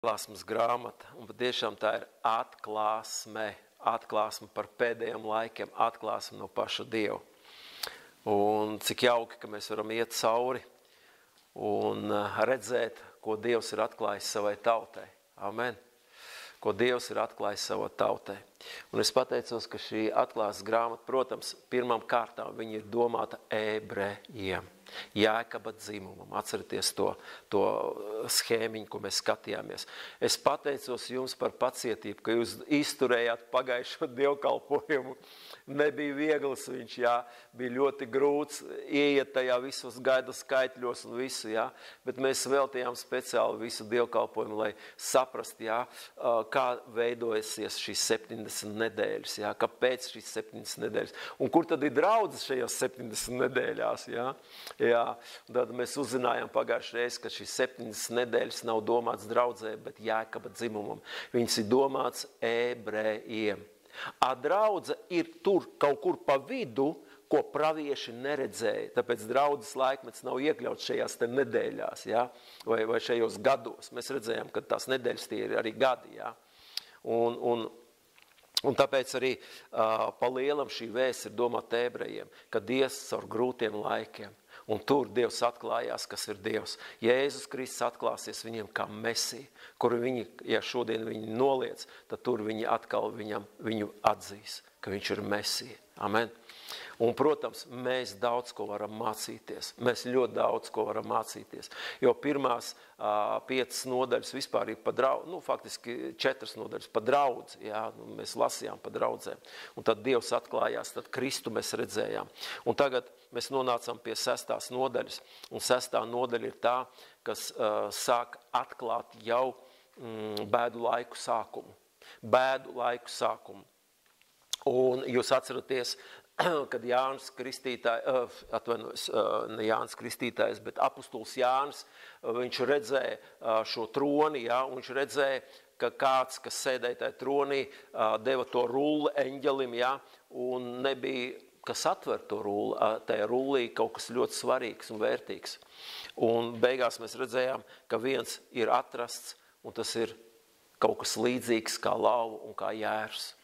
Atklāsmes grāmata, un patiešām tā ir atklāsme par pēdējiem laikiem, atklāsme no paša Dieva. Un cik jauki, ka mēs varam iet cauri un redzēt, ko Dievs ir atklājis savai tautai. Amen. Ko Dievs ir atklājis savai tautai. Un es pateicos, ka šī atklāsmes grāmata, protams, pirmām kārtām viņa ir domāta ebrejiem. Jēkaba dzimumam. Atcerieties to schēmiņu, ko mēs skatījāmies. Es pateicos jums par pacietību, ka jūs izturējāt pagājušo dievkalpojumu. Nebija viegls viņš, jā, bija ļoti grūts ieiet tajā visos gaidas skaitļos un visu, jā, bet mēs veltījām speciāli visu dievkalpojumu, lai saprast, jā, kā veidojasies šīs 70 nedēļas, jā, kāpēc šīs 70 nedēļas, un kur tad ir draudzes šajās 70 nedēļās, jā. Jā, tad mēs uzzinājām pagājušajā reizē, ka šīs 70 nedēļas nav domāts draudzē, bet Jēkaba dzimumam. Viņas ir domāts ebrejiem. A draudze ir tur kaut kur pa vidu, ko pravieši neredzēja. Tāpēc draudzes laikmets nav iekļauts šajās te nedēļās, jā? Vai šajos gados. Mēs redzējām, ka tās nedēļas tie ir arī gadi. Jā? Un tāpēc arī pa lielam šī vēsts ir domāta ebrejiem, kad Dievs caur grūtiem laikiem. Un tur Dievs atklājās, kas ir Dievs. Jēzus Kristus atklāsies viņiem kā Mesija, kuru viņi, ja šodien viņi noliec, tad tur viņi atkal viņu atzīs, ka viņš ir Mesija. Amen. Un, protams, mēs daudz ko varam mācīties. Mēs ļoti daudz ko varam mācīties. Jo pirmās 5 nodaļas vispār ir pa draudzi, faktiski 4 nodaļas pa draudzi. Jā, mēs lasījām pa draudzēm. Un tad Dievs atklājās, tad Kristu mēs redzējām. Un tagad mēs nonācam pie 6. nodaļas. Un 6. nodaļa ir tā, kas sāk atklāt jau bēdu laiku sākumu. Bēdu laiku sākumu. Un jūs atceraties, kad Jānis Kristītājs, ne Jānis Kristītājs, bet apustulis Jānis, viņš redzēja šo troni, jā, un viņš redzēja, ka kāds, kas sēdēja tajā tronī, deva to rulli eņģelim, jā, un nebija, kas atver to rulli, tajā rullī kaut kas ļoti svarīgs un vērtīgs. Un beigās mēs redzējām, ka viens ir atrasts, un tas ir kaut kas līdzīgs kā lauva un kā jērs.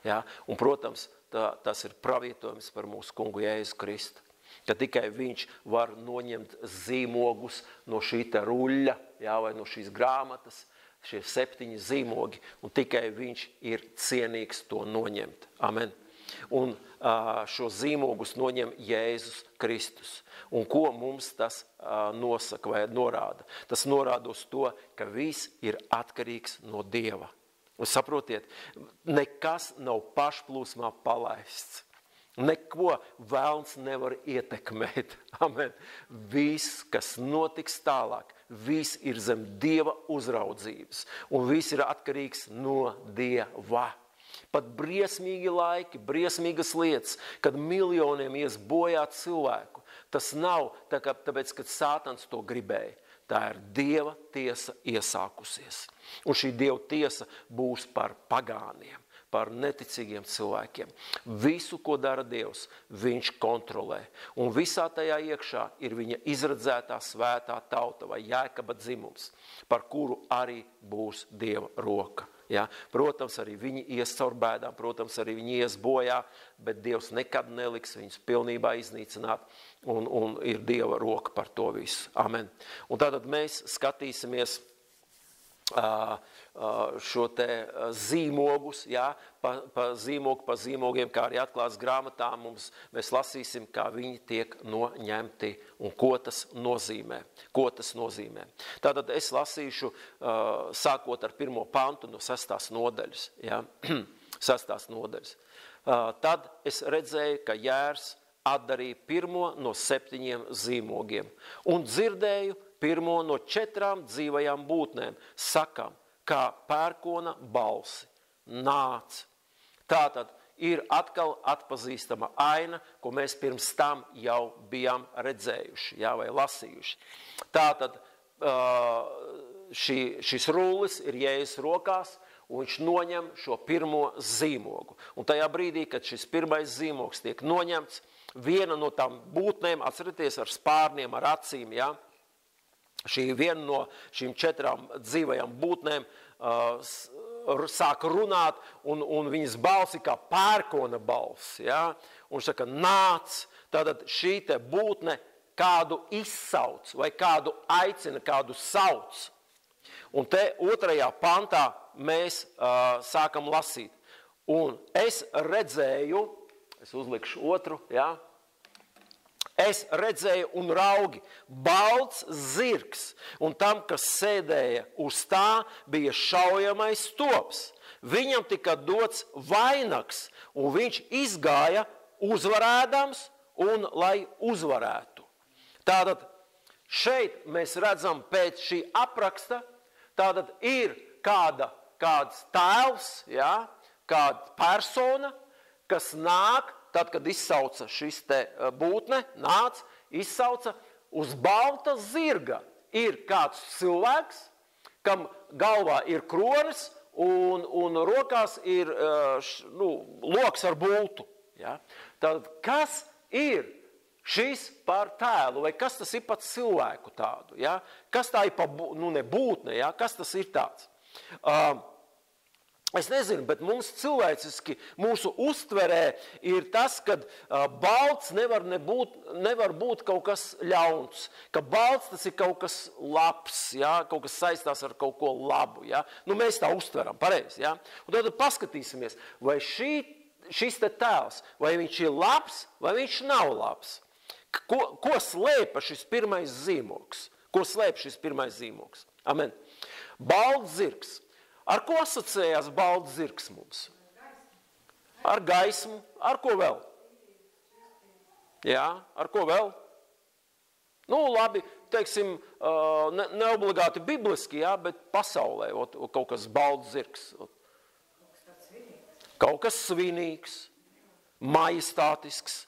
Jā, un, protams, tas ir pravietojums par mūsu kungu Jēzu Kristu, ka tikai viņš var noņemt zīmogus no šī te ruļļa, jā, vai no šīs grāmatas, šie 7 zīmogi, un tikai viņš ir cienīgs to noņemt. Amen. Un šo zīmogus noņem Jēzus Kristus. Un ko mums tas nosaka vai norāda? Tas norāda uz to, ka viss ir atkarīgs no Dieva. Un saprotiet, nekas nav pašplūsmā palaists. Neko velns nevar ietekmēt. Amen. Viss, kas notiks tālāk, viss ir zem Dieva uzraudzības. Un viss ir atkarīgs no Dieva. Pat briesmīgi laiki, briesmīgas lietas, kad miljoniem ies bojā cilvēku. Tas nav tāpēc, kad Sātans to gribēja. Tā ir Dieva tiesa iesākusies. Un šī Dieva tiesa būs par pagāniem, par neticīgiem cilvēkiem. Visu, ko dara Dievs, viņš kontrolē. Un visā tajā iekšā ir viņa izredzētā svētā tauta vai Jēkaba dzimums, par kuru arī būs Dieva roka. Ja? Protams, arī viņi ies caur bēdām, protams, arī viņi ies bojā, bet Dievs nekad neliks viņus pilnībā iznīcināt, un ir Dieva roka par to visu. Amen. Un tātad mēs skatīsimies šo te zīmogus, jā, pa zīmogiem, kā arī atklāts grāmatā mēs lasīsim, kā viņi tiek noņemti un ko tas nozīmē. Tātad es lasīšu, sākot ar 1. pantu no 6. nodaļas, jā, 6. nodaļas. Tad es redzēju, ka jērs atdarīja pirmo no 7 zīmogiem un dzirdēju pirmo no 4 dzīvajām būtnēm, sakām, kā pērkona balsi, nāc. Tātad ir atkal atpazīstama aina, ko mēs pirms tam jau bijām redzējuši, jā, vai lasījuši. Tātad šis rullis ir Jēzus rokās, un viņš noņem šo pirmo zīmogu. Un tajā brīdī, kad šis pirmais zīmogs tiek noņemts, viena no tām būtnēm, atcerieties, ar spārniem, ar acīm, jā, šī viena no šīm 4 dzīvajām būtnēm sāk runāt, un viņas balss ir kā pērkona balss. Ja? Un saka, nāc, tātad šī te būtne kādu izsauc, vai kādu aicina, kādu sauc. Un te 2. pantā mēs sākam lasīt. Un es redzēju, es uzlikšu 2, ja? Es redzēju un raugi, balts zirgs, un tam, kas sēdēja uz tā, bija šaujamais tops. Viņam tika dots vainags, un viņš izgāja uzvarēdams, un lai uzvarētu. Tātad šeit mēs redzam pēc šī apraksta, tātad ir kāds tēls, ja, kāda persona, kas nāk, tad, kad izsauca šis te būtne, nāc, izsauca uz balta zirga. Ir kāds cilvēks, kam galvā ir kronis un rokās ir loks ar bultu. Ja? Tad, kas ir šis par tēlu, vai kas tas ir pat cilvēku tādu? Ja? Kas tā ir pa ne būtne, ja? Kas tas ir tāds? Es nezinu, bet mums cilvēciski, mūsu uztverē ir tas, ka balts nevar būt kaut kas ļauns, ka balts tas ir kaut kas labs, ja? Kaut kas saistās ar kaut ko labu. Ja? Mēs tā uztveram, pareizi. Ja? Un tad paskatīsimies, vai šis te tēls, vai viņš ir labs, vai viņš nav labs. Ko slēpa šis pirmais zīmogs? Ko slēpa šis pirmais zīmogs? Amen. Balts zirgs. Ar ko asociējās balts zirgs mums? Ar gaismu. Ar ko vēl? Jā, ar ko vēl? Labi, teiksim, neobligāti bibliski, jā, bet pasaulē kaut kas balts zirgs. Kaut kas svinīgs, majestātisks.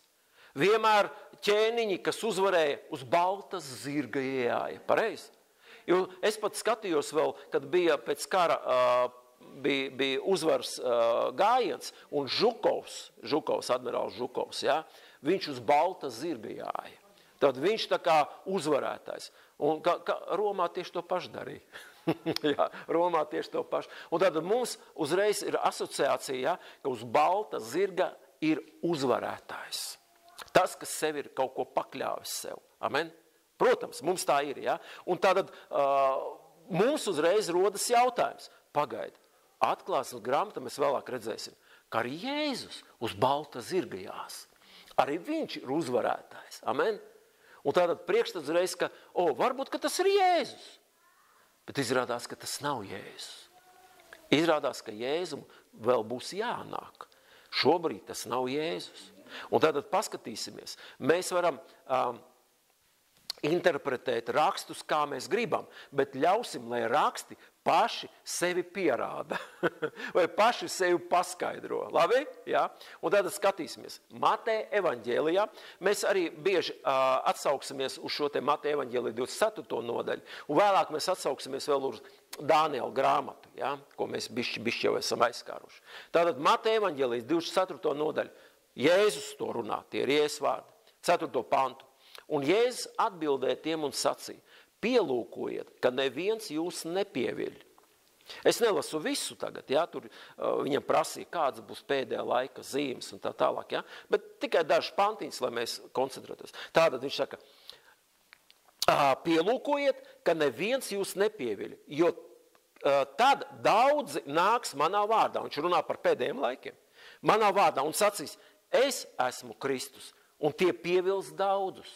Vienmēr ķēniņi, kas uzvarēja uz balta zirga ieeja. Pareizi? Jo es pat skatījos vēl, kad bija pēc kara bija uzvaras gājiens, un Žukovs, admirāls Žukovs, ja, viņš uz balta zirga jāja. Tad viņš tā kā uzvarētājs. Un Romā tieši to pašu darīja. Jā, Romā tieši to pašu. Un tad mums uzreiz ir asociācija, ja, ka uz balta zirga ir uzvarētājs. Tas, kas sev ir kaut ko pakļāvis sev. Amen? Protams, mums tā ir, ja? Un tātad mums uzreiz rodas jautājums. Pagaidi, atklāsmes grāmatā mēs vēlāk redzēsim, ka arī Jēzus uz balta zirga jās. Arī viņš ir uzvarētājs. Amen? Un tātad priekšstats uzreiz, ka, varbūt, ka tas ir Jēzus. Bet izrādās, ka tas nav Jēzus. Izrādās, ka Jēzum vēl būs jānāk. Šobrīd tas nav Jēzus. Un tātad paskatīsimies. Mēs varam interpretēt rakstus, kā mēs gribam, bet ļausim, lai raksti paši sevi pierāda. Vai paši sevi paskaidro. Labi? Ja? Un tātad skatīsimies. Mateja evaņģēlijā. Mēs arī bieži atsauksimies uz šo te Mateja evaņģēliju 24. nodaļu. Un vēlāk mēs atsauksimies vēl uz Dāniela grāmatu, ja? Ko mēs bišķi jau esam aizskāruši. Tātad Mateja evaņģēlijas 24. nodaļu. Jēzus to runā, tie ir Jēzus vārdi. 4. pantu. Un Jēzus atbildēja tiem un sacīja, pielūkojiet, ka neviens jūs nepieviļ. Es nelasu visu tagad, ja, tur viņam prasīja, kādas būs pēdējā laika zīmes un tā tālāk, ja, bet tikai dažs pantiņas, lai mēs koncentrētos. Tātad viņš saka, pielūkojiet, ka neviens jūs nepieviļ, jo tad daudzi nāks manā vārdā. Viņš runā par pēdējiem laikiem. Manā vārdā un sacīs, es esmu Kristus, un tie pievils daudzus.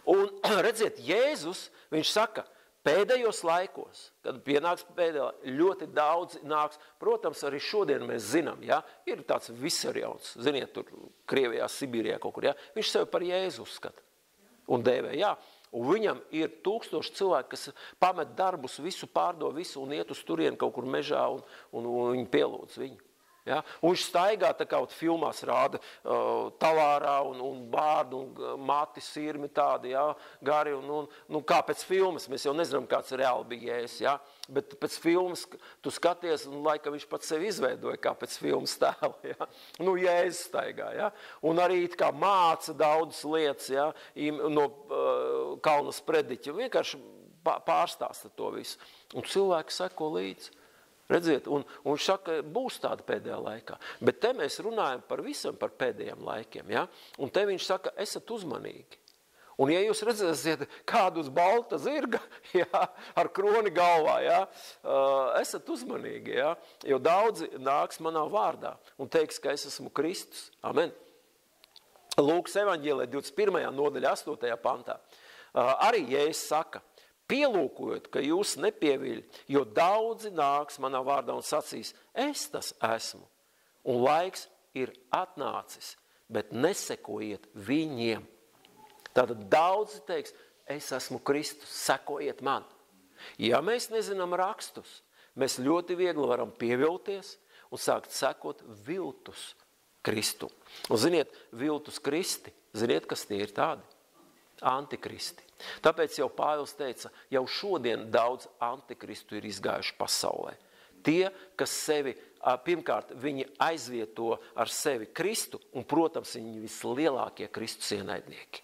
Un redziet, Jēzus, viņš saka, pēdējos laikos, kad pienāks pēdējā, ļoti daudz nāks. Protams, arī šodien mēs zinām, ja, ir tāds Visarjons, ziniet, tur Krievijā, Sibīrijā kaut kur, ja, viņš sevi par Jēzu uzskata un dēvē, jā. Un viņam ir 1000 cilvēki, kas pamet darbus, visu pārdo, visu un iet uz turienu kaut kur mežā un viņi pielūdz viņu. Ja? Un viņš staigā, tā kā filmās rāda, talārā un bārdu un mati sirmi tādi, ja? Gari un kā pēc filmas, mēs jau nezinām, kāds reāli bija Jēzus, ja? Bet pēc filmas tu skaties un laika viņš pats sevi izveidoja kā pēc filmas tēla, ja? Jēzus staigā, ja? Un arī kā māca daudzas lietas, ja? No Kalnas prediķa, vienkārši pārstāsta to visu. Un cilvēki seko līdzi. Redziet, un viņš saka, būs tāda pēdējā laikā. Bet te mēs runājam par visam, par pēdējiem laikiem. Ja? Un te viņš saka, esat uzmanīgi. Un ja jūs redzēsiet kādu uz balta zirga, ja, ar kroni galvā, ja, esat uzmanīgi, ja, jo daudzi nāks manā vārdā un teiks, ka es esmu Kristus. Amen. Lūkas evaņģēlē 21. nodaļa 8. pantā. Arī Jēzus saka, pielūkojot, ka jūs nepieviļ, jo daudzi nāks manā vārdā un sacīs, es tas esmu. Un laiks ir atnācis, bet nesekojiet viņiem. Tātad daudzi teiks, es esmu Kristus, sekojiet man. Ja mēs nezinām rakstus, mēs ļoti viegli varam pievilties un sākt sekot viltus Kristu. Un ziniet, viltus Kristi, ziniet, kas tie ir tādi? Antikristi. Tāpēc jau Pāvils teica, jau šodien daudz antikristu ir izgājuši pasaulē. Tie, kas sevi, pirmkārt, viņi aizvieto ar sevi Kristu, un, protams, viņi vislielākie Kristus ienaidnieki.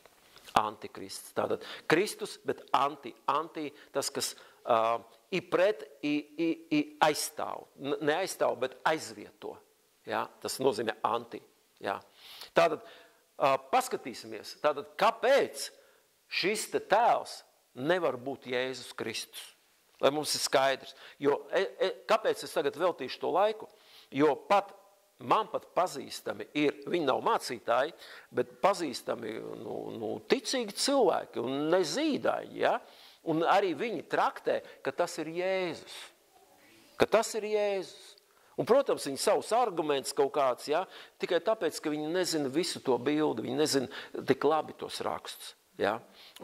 Antikrists. Tātad Kristus, bet anti, tas, kas ir pret, aizstāv. Neaizstāv, bet aizvieto. Ja? Tas nozīmē anti. Ja? Tātad, paskatīsimies, tātad, kāpēc šis te tēls nevar būt Jēzus Kristus? Lai mums ir skaidrs. Jo, kāpēc es tagad veltīšu to laiku? Jo man pat pazīstami ir, viņi nav mācītāji, bet pazīstami ticīgi cilvēki un nezīdāji, ja? Un arī viņi traktē, ka tas ir Jēzus. Ka tas ir Jēzus. Un, protams, viņi savus argumentus kaut kāds, ja? Tikai tāpēc, ka viņi nezina visu to bildi, viņi nezina tik labi tos rakstus. Ja?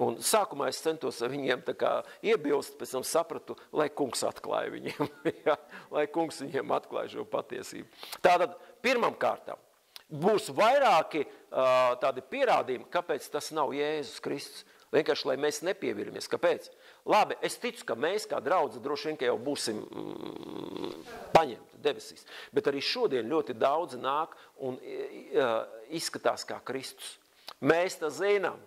Un sākumā es centos viņiem tā kā iebilst, pēc tam sapratu, lai kungs atklāja viņiem, ja? Lai kungs viņiem atklāja šo patiesību. Tātad, pirmam kārtām, būs vairāki tādi pierādījumi, kāpēc tas nav Jēzus Kristus. Vienkārši, lai mēs nepieviramies. Kāpēc? Labi, es ticu, ka mēs kā draudze droši vien, ka jau būsim paņemti debesīs. Bet arī šodien ļoti daudzi nāk un izskatās kā Kristus. Mēs tā zinām,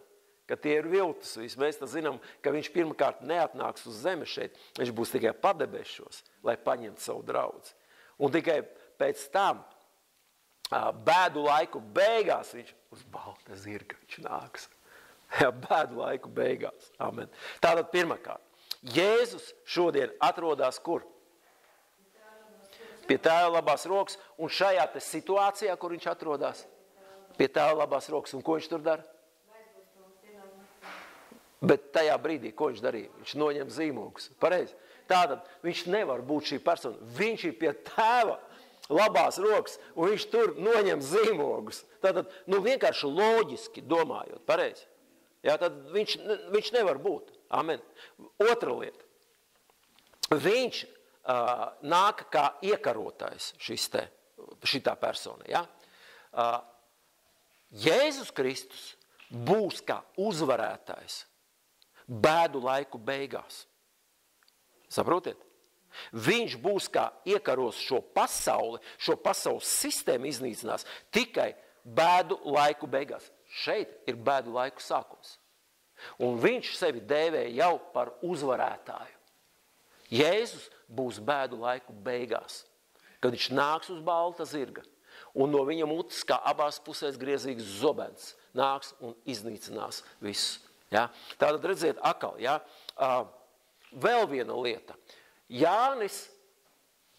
ka tie ir viltus visi. Mēs tā zinām, ka viņš pirmkārt neatnāks uz zemi šeit. Viņš būs tikai padebešos, lai paņemtu savu draudzi. Un tikai pēc tam bēdu laiku beigās viņš uz balta zirga viņš nāks. Jā, bēdu laiku beigās. Amen. Tātad pirmkārt, Jēzus šodien atrodas kur? Pie Tēva labās rokas. Un šajā te situācijā, kur viņš atrodas? Pie Tēva labās rokas. Un ko viņš tur dara? Bet tajā brīdī, ko viņš darīja? Viņš noņem zīmogus. Pareizi. Tātad viņš nevar būt šī persona. Viņš ir pie Tēva labās rokas, un viņš tur noņem zīmogus. Tātad, vienkārši loģiski domājot. Pareizi. Jā, tad viņš nevar būt. Amen. Otra lieta. Viņš nāk kā iekarotājs šitā persona. Ja? Jēzus Kristus būs kā uzvarētājs bēdu laiku beigās. Saprotiet? Viņš būs kā iekaros šo pasaules sistēmu iznīcinās tikai bēdu laiku beigās. Šeit ir bēdu laiku sākums. Un viņš sevi dēvē jau par uzvarētāju. Jēzus būs bēdu laiku beigās, kad viņš nāks uz balta zirga. Un no viņa mutes, kā abās pusēs griezīgs zobens, nāks un iznīcinās visu. Ja? Tātad redziet akal. Ja? Vēl viena lieta. Jānis,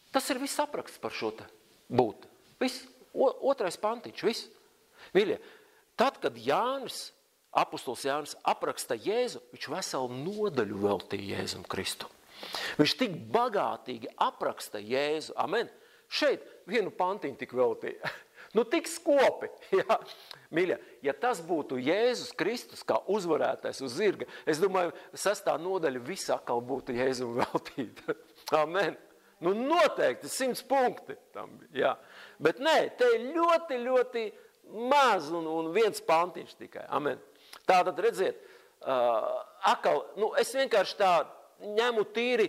tas ir viss apraksts par šo te būtu. Viss. Otrais pantiņš, viss. Mīļie, tad, kad apostols Jānis apraksta Jēzu, viņš veselu nodaļu veltīja Jēzum Kristu. Viņš tik bagātīgi apraksta Jēzu. Amen. Šeit vienu pantiņu tik veltīja. Tik skopi. Ja. Mīļie, ja tas būtu Jēzus Kristus kā uzvarētais uz zirga, es domāju, 6. nodaļa visā atkal būtu Jēzum veltīta. Amen. Noteikti 100 punkti tam bija. Jā. Bet nē, te ir ļoti, ļoti maz un viens pantiņš tikai. Amen. Tātad redziet, es vienkārši tā ņemu tīri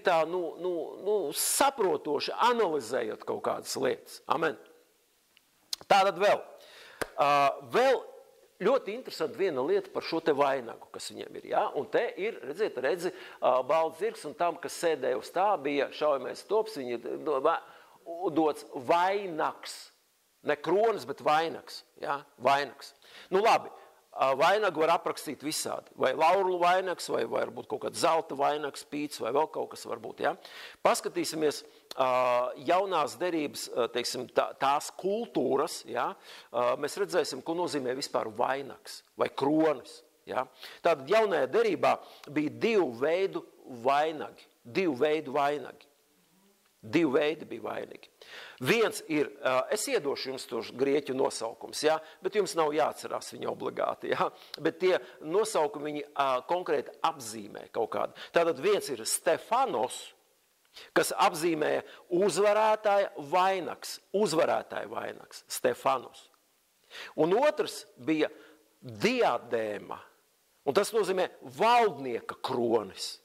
tā, saprotoši, analizējot kaut kādas lietas. Amen. Tātad vēl ļoti interesanti viena lieta par šo te vainagu, kas viņiem ir. Ja? Un te ir, redzi, balts zirgs, un tam, kas sēdēja uz tā, bija šaujamais tops, viņi dots vainags. Ne kronas, bet vainags. Ja? Vainags. Nu labi, vainagu var aprakstīt visādi. Vai laurlu vainags, vai varbūt kaut kāds zelta vainags, pīts, vai vēl kaut kas varbūt. Ja? Paskatīsimies jaunās derības, teiksim, tās kultūras. Ja? Mēs redzēsim, ko nozīmē vispār vainags vai kronis. Ja? Tātad jaunajā derībā bija divu veidu vainagi. Divi veidi bija vainīgi. Viens ir, es iedošu jums tos grieķu nosaukums, ja? Bet jums nav jāatcerās viņi obligāti. Ja? Bet tie nosaukumi viņi konkrēti apzīmē kaut kādu. Tātad viens ir Stefanos, kas apzīmē uzvarētāja vainags, Stefanos. Un otrs bija diadēma, un tas nozīmē valdnieka kronis.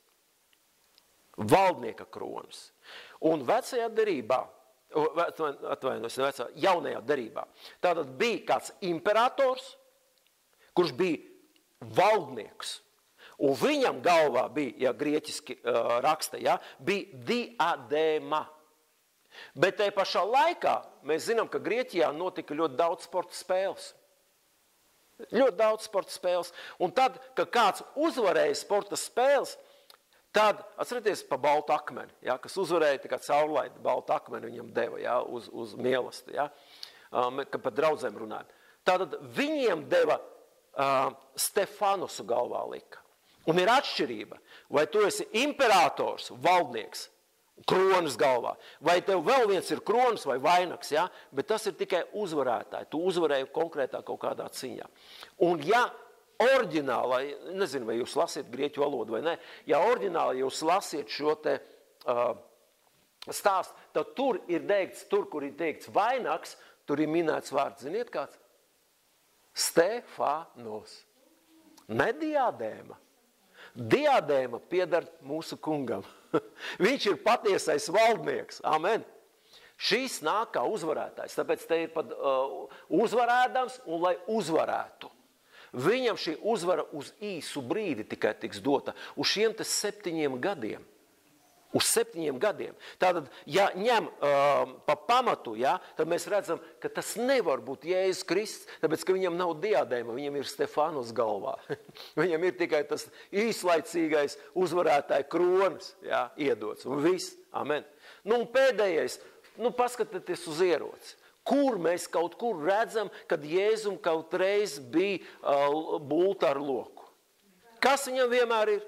Un vecajā derībā, jaunajā derībā, tātad bija kāds imperators, kurš bija valdnieks. Un viņam galvā bija, ja grieķiski raksta, ja, bija diadēma. Bet te pašā laikā mēs zinām, ka Grieķijā notika ļoti daudz sporta spēles. Un tad, kad kāds uzvarēja sporta spēles, tad, atcerieties pa baltu akmeni, ja, kas uzvarēja tā kā caurlaidi baltu akmeni viņam deva, ja, uz mīlestību, ja, kad par draudzēm runājam. Tātad viņiem deva Stefanosu galvā lika. Un ir atšķirība, vai tu esi imperators, valdnieks, kronas galvā, vai tev vēl viens ir kronas vai vainags, ja, bet tas ir tikai uzvarētāji. Tu uzvarēji konkrētā kaut kādā ciņā. Un ja oriģināli, nezinu, vai jūs lasiet grieķu valodu vai ne, ja oriģināli jūs lasiet šo te stāstu, tad tur ir teikts, kur ir teikts vainags, tur ir minēts vārds, ziniet kāds? Stefanos. Ne diadēma. Diadēma pieder mūsu kungam. Viņš ir patiesais valdnieks. Amen. Šīs nāk kā uzvarētājs, tāpēc te ir pat uzvarēdams un lai uzvarētu. Viņam šī uzvara uz īsu brīdi tikai tiks dota, uz šiem te 7 gadiem. Uz 7 gadiem. Tātad, ja ņem pa pamatu, ja, tad mēs redzam, ka tas nevar būt Jēzus Kristus, tāpēc, ka viņam nav diadēma, viņam ir Stefanos galvā. Viņam ir tikai tas īslaicīgais uzvarētāja kronis, ja, iedots. Un viss. Amen. Nu, un pēdējais, paskatieties uz ieroci. Kur mēs kaut kur redzam, kad Jēzum kaut reiz bija bulta ar loku? Kas viņam vienmēr ir?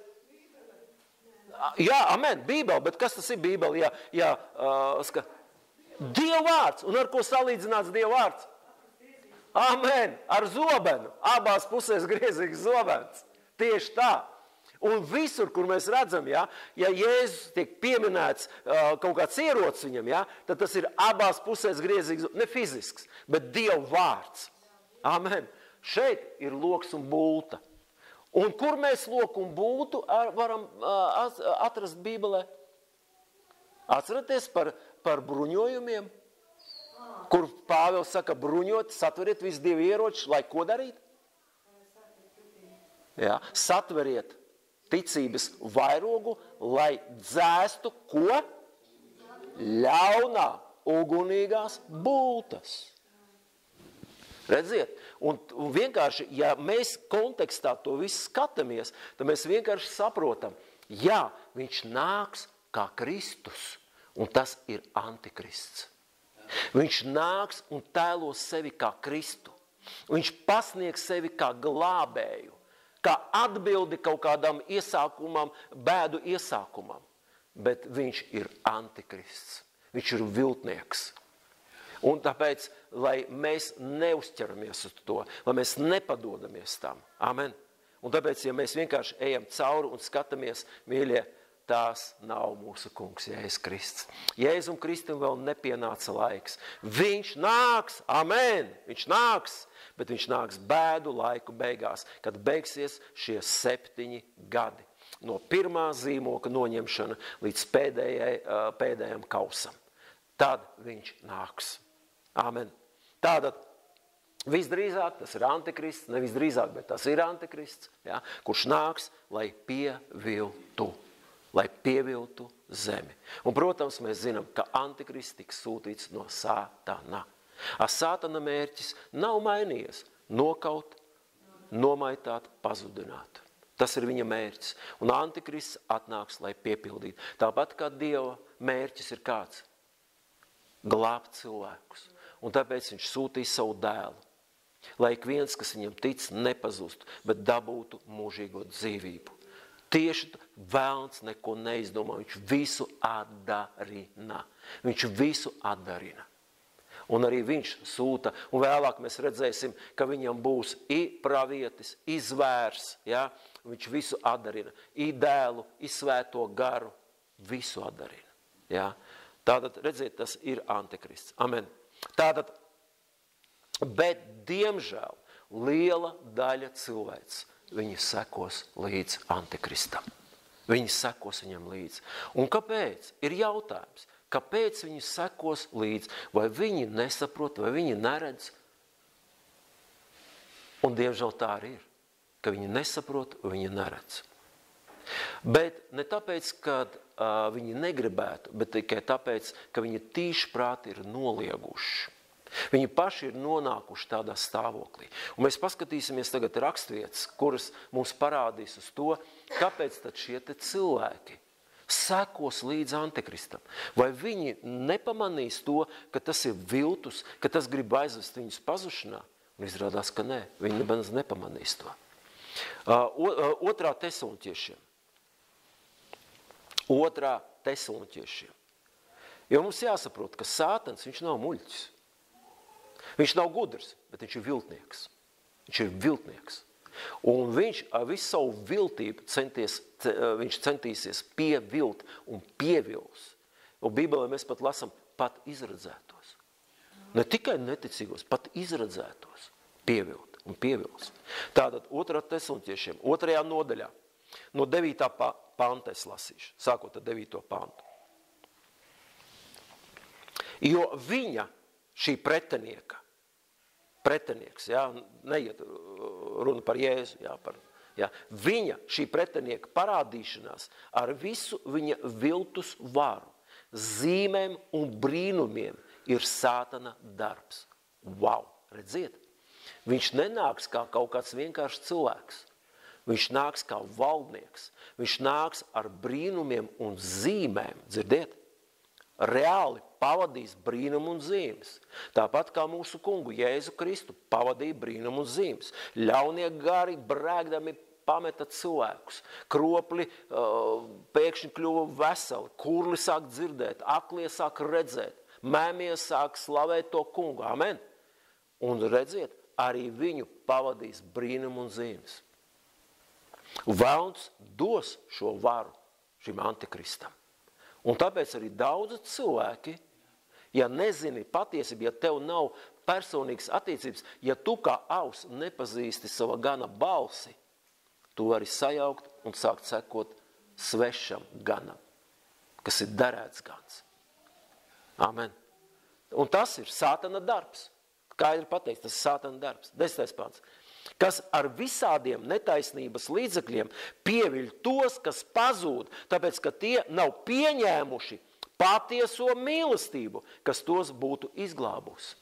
Jā, amen, Bībele, bet kas tas ir Bībele? Dieva vārds. Un ar ko salīdzināts Dieva vārds? Amen, ar zobenu. Abās pusēs griezīgs zobens. Tieši tā. Un visur, kur mēs redzam, ja Jēzus tiek pieminēts kaut kāds ierocis viņam, ja, tad tas ir abās pusēs griezīgs, ne fizisks, bet Dieva vārds. Amen. Šeit ir loks un bulta. Un kur mēs loku un bultu varam atrast Bībelē? Atceraties par bruņojumiem, kur Pāvils saka, bruņot, satveriet visu Dievu ieroči, lai ko darīt? Jā, satveriet ticības vairogu, lai dzēstu ko? Ļaunā ugunīgās bultas. Redziet, un vienkārši, ja mēs kontekstā to visu skatāmies, tad mēs vienkārši saprotam, jā, viņš nāks kā Kristus, un tas ir antikrists. Viņš nāks un tēlos sevi kā Kristu. Viņš pasniegs sevi kā glābēju, kā atbildi kaut kādam iesākumam, bēdu iesākumam. Bet viņš ir antikrists, viņš ir viltnieks. Un tāpēc, lai mēs neuzķeramies uz to, lai mēs nepadodamies tam. Amen. Un tāpēc, ja mēs vienkārši ejam cauri un skatāmies, mīļie, tās nav mūsu kungs, Jēzus Kristus. Jēzum Kristum vēl nepienāca laiks. Viņš nāks, amen, viņš nāks, bet viņš nāks bēdu laiku beigās, kad beigsies šie 7 gadi. No pirmā zīmoka noņemšana līdz pēdējam kausam. Tad viņš nāks. Amen. Tātad Visdrīzāk tas ir antikrists, nevis drīzāk, bet tas ir antikrists, ja, kurš nāks, lai pieviltu zemi. Un, protams, mēs zinām, ka antikrists tiks sūtīts no Sātana. Sātana mērķis nav mainījies – nokaut, nomaitāt, pazudināt. Tas ir viņa mērķis. Un antikrists atnāks, lai piepildītu. Tāpat kā Dieva mērķis ir kāds? Glābt cilvēkus. Un tāpēc viņš sūtīja savu dēlu. Lai ik viens, kas viņam tic, nepazustu, bet dabūtu mūžīgo dzīvību. Tieši vēlns neko neizdomā, viņš visu atdarina. Viņš visu atdarina. Un arī viņš sūta, un vēlāk mēs redzēsim, ka viņam būs i pravietis, i zvērs, ja? Viņš visu atdarina. I dēlu, i svēto garu, visu atdarina. Ja? Tātad, redziet, tas ir antikrists. Amen. Tātad, bet, diemžēl, liela daļa cilvēks, viņi sekos līdz antikristam. Viņi sekos viņam līdz. Un kāpēc? Ir jautājums, kāpēc viņi sekos līdz? Vai viņi nesaprot, vai viņi neredz? Un, diemžēl, tā arī ir, ka viņi nesaprot, vai viņi neredz. Bet ne tāpēc, ka viņi negribētu, bet tikai tāpēc, ka viņi tīši prāti ir nolieguši. Viņi paši ir nonākuši tādā stāvoklī. Un mēs paskatīsimies tagad rakstvietas, kuras mums parādīs uz to, kāpēc tad šie te cilvēki sekos līdz antikristam. Vai viņi nepamanīs to, ka tas ir viltus, ka tas grib aizvest viņus pazušanā? Un izrādās, ka nē, viņi nepamanīs to. Otrā Tesaloniķiešiem. Jo mums jāsaprot, ka Sātans, viņš nav muļķis. Viņš nav gudrs, bet viņš ir viltnieks. Viņš ir viltnieks. Un viņš ar visu savu viltību centīsies pievilt un pievils. Un Bībelē mēs pat lasam pat izredzētos. Ne tikai neticīgos, pat izredzētos pievilt un pievils. Tātad 2. Tesaloniķiešiem, 2. nodaļā, no 9. panta es lasīšu, sākot ar 9. pantu. Jo viņa, šī pretinieks, ja, neiet runa par Jēzu, ja, viņa, šī pretinieka parādīšanās ar visu viņa viltus varu, zīmēm un brīnumiem ir Sātana darbs. Wow, redziet, viņš nenāks kā kaut kāds vienkāršs cilvēks. Viņš nāks kā valdnieks. Viņš nāks ar brīnumiem un zīmēm, dzirdiet? Reāli pavadīs brīnumu un zīmes. Tāpat kā mūsu kungu Jēzu Kristu pavadīja brīnumu un zīmes. Ļaunie gari brēgdami pameta cilvēkus. Kropli pēkšņi kļuva veseli, kurli sāk dzirdēt, aklie sāk redzēt, mēmie sāk slavēt to kungu. Amen. Un redziet, arī viņu pavadīs brīnumu un zīmes. Velns dos šo varu šim antikristam. Un tāpēc arī daudzi cilvēki, ja nezini patiesību, ja tev nav personīgas attiecības, ja tu kā aus nepazīsti sava gana balsi, tu vari sajaukt un sākt sekot svešam ganam, kas ir derēts gans. Amen. Un tas ir Sātana darbs. Kā ir pateikts, tas ir Sātana darbs. 10. pants. Kas ar visādiem netaisnības līdzekļiem pieviļ tos, kas pazūd, tāpēc, ka tie nav pieņēmuši patieso mīlestību, kas tos būtu izglābusi.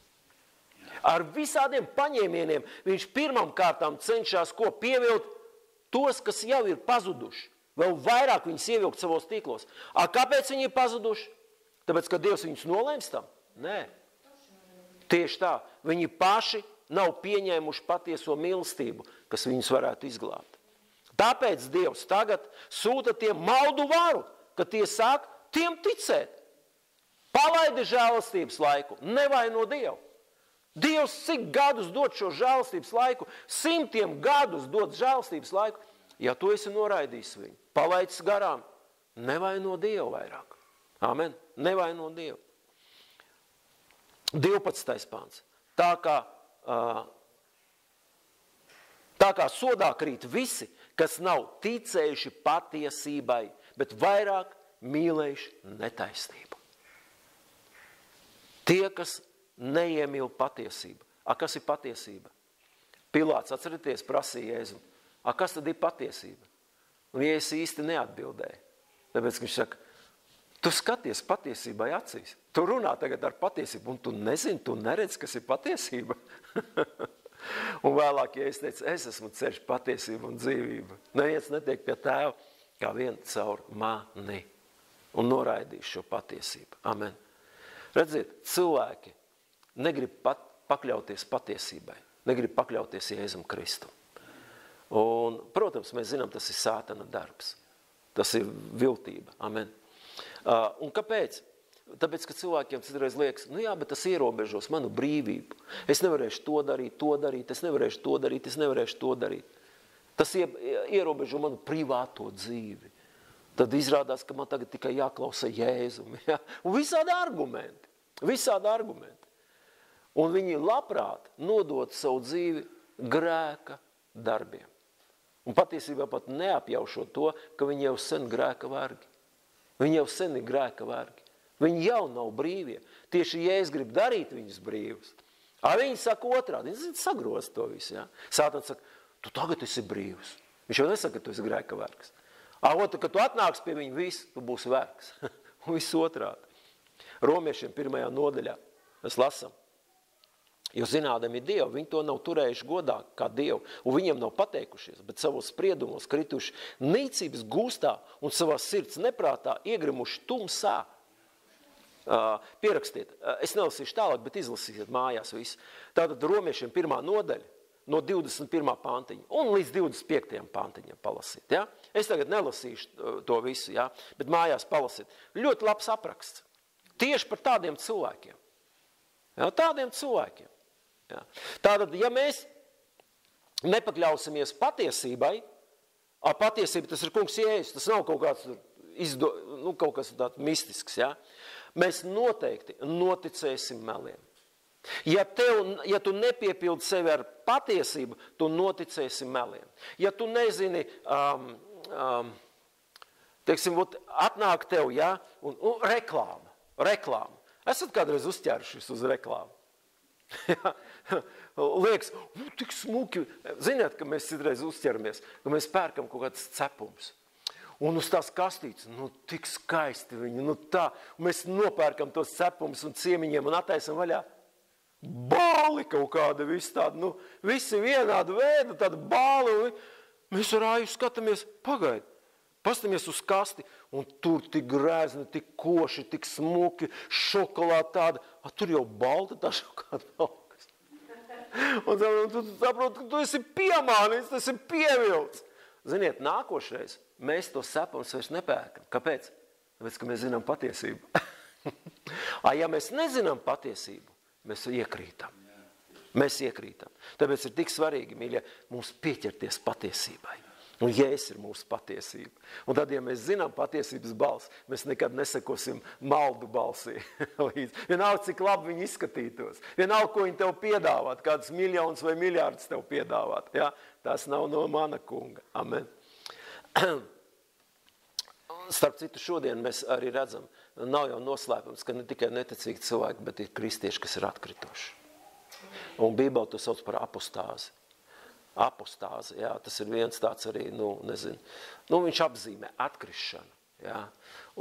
Ar visādiem paņēmieniem viņš pirmām kārtām cenšas ko pievilt tos, kas jau ir pazuduši. Vēl vairāk viņus ievilkt savos tīklos. Kāpēc viņi ir pazuduši? Tāpēc, ka Dievs viņus nolēms tam? Nē. Tieši tā. Viņi paši nav pieņēmuši patieso mīlestību, kas viņus varētu izglābt. Tāpēc Dievs tagad sūta tiem maldu varu, ka tie sāk tiem ticēt. Palaidi žēlastības laiku, nevaino Dievu. Dievs cik gadus dod šo žēlastības laiku? 100 gadus dod žēlastības laiku. Ja tu esi noraidījis viņu, palaidis garām, nevaino Dievu vairāk. Amen. Nevaino Dievu. 12. pāns. Tā kā sodā krīt visi, kas nav ticējuši patiesībai, bet vairāk mīlējuši netaisnību. Tie, kas neiemīl patiesību. kas ir patiesība? Pilāts, atcerieties, prasīja Jēzum. Kas tad ir patiesība? Un Jēzus īsti neatbildēja. Tāpēc viņš saka, tu skaties patiesībai acīs. Tu runā tagad ar patiesību, un tu nezini, tu neredz, kas ir patiesība. Un vēlāk Jēzus teica, es esmu ceļš, patiesība un dzīvība. Neviens netiek pie tēva, kā vien caur mani. Un noraidīs šo patiesību. Amen. Redziet, cilvēki negrib pakļauties patiesībai. Negrib pakļauties Jēzum Kristu. Un, protams, mēs zinām, tas ir sātana darbs. Tas ir viltība. Amen. Un kāpēc? Tāpēc, ka cilvēkiem citreiz liekas, bet tas ierobežos manu brīvību. Es nevarēšu to darīt, es nevarēšu to darīt. Tas ierobežo manu privāto dzīvi. Tad izrādās, ka man tagad tikai jāklausa Jēzumi. Ja? Un visādi argumenti. Un viņi labprāt nodot savu dzīvi grēka darbiem. Un patiesībā pat neapjaušot to, ka viņi jau sen grēka vergi. Viņi jau sen ir grēka vergi. Viņi jau nav brīvie. Tieši Jēzus grib darīt viņus brīvus. Viņi saka otrādi. Viņi sagroz to visu. Ja? Sātans saka, tu tagad esi brīvs. Viņš jau nesaka, ka tu esi grēka vergs. Kad tu atnāks pie viņa, tu būsi vergs. Un viss otrādi. Romiešiem 1. nodaļā mēs lasām. Jo zinādami Dievu, viņi to nav turējuši godā kā Dievu, un viņiem nav pateikušies, bet savos spriedumos krituši nīcības gūstā un savā sirds neprātā iegrimuši tumsā. Pierakstiet, es nelasīšu tālāk, bet izlasīsiet mājās visu. Tātad Romiešiem 1. nodaļa no 21. pantiņa un līdz 25. pantiņam palasīt. Ja? Es tagad nelasīšu to visu, ja? Bet mājās palasīt. Ļoti labs apraksts. Tieši par tādiem cilvēkiem. Ja? Tādiem cilvēkiem. Ja. Tātad, ja mēs nepakļausimies patiesībai, patiesība tas ir kungs Jēzus, tas nav kaut kāds kaut kas tāds mistisks, ja? Mēs noteikti noticēsim meliem. Ja tu nepiepildi sevi ar patiesību, tu noticēsi meliem. Ja tu nezini, atnāk tev, ja? un reklāma. Esat kādreiz uzķērušies uz reklāmu? Ja, liekas, tik smuki. Ziniet, ka mēs citreiz uzķeramies, ka mēs pērkam kaut kāds cepums. Un uz tās kastītes, tik skaisti viņi, tā. Un mēs nopērkam tos cepumus un ciemiņiem un attaisam vaļā. Bāli kaut kāda, visi tāda, visi vienāda veida, tāda bāli. Mēs ar Āju skatāmies, pagaidi. Pastamies uz kasti, un tur tik grēzni, tik koši, tik smuki, šokolāda tāda. Tur jau balta tā šokolāda nav. Un tu saproti, ka tu esi piemānīts, tas ir pievilts. Ziniet, nākošreiz mēs to sapums vairs nepērkam. Kāpēc? Tāpēc, ka mēs zinām patiesību. Ja mēs nezinām patiesību, mēs iekrītam. Tāpēc ir tik svarīgi, mīļie, mums pieķerties patiesībai. Un Jēzus ir mūsu patiesība. Un tad, ja mēs zinām patiesības balsi, mēs nekad nesakosim maldu balsī līdz. Vienalga, cik labi viņi izskatītos. Vienalga, ko viņi tev piedāvāt, kādus miljonus vai miljārdus tev piedāvāt. Ja? Tas nav no mana kunga. Amen. Starp citu, šodien mēs arī redzam, nav jau noslēpums, ka ne tikai neticīgi cilvēki, bet ir kristieši, kas ir atkritoši. Un Bībele to sauc par apostāzi. Apostāzi, jā, tas ir viens tāds arī, viņš apzīmē atkrišanu, jā.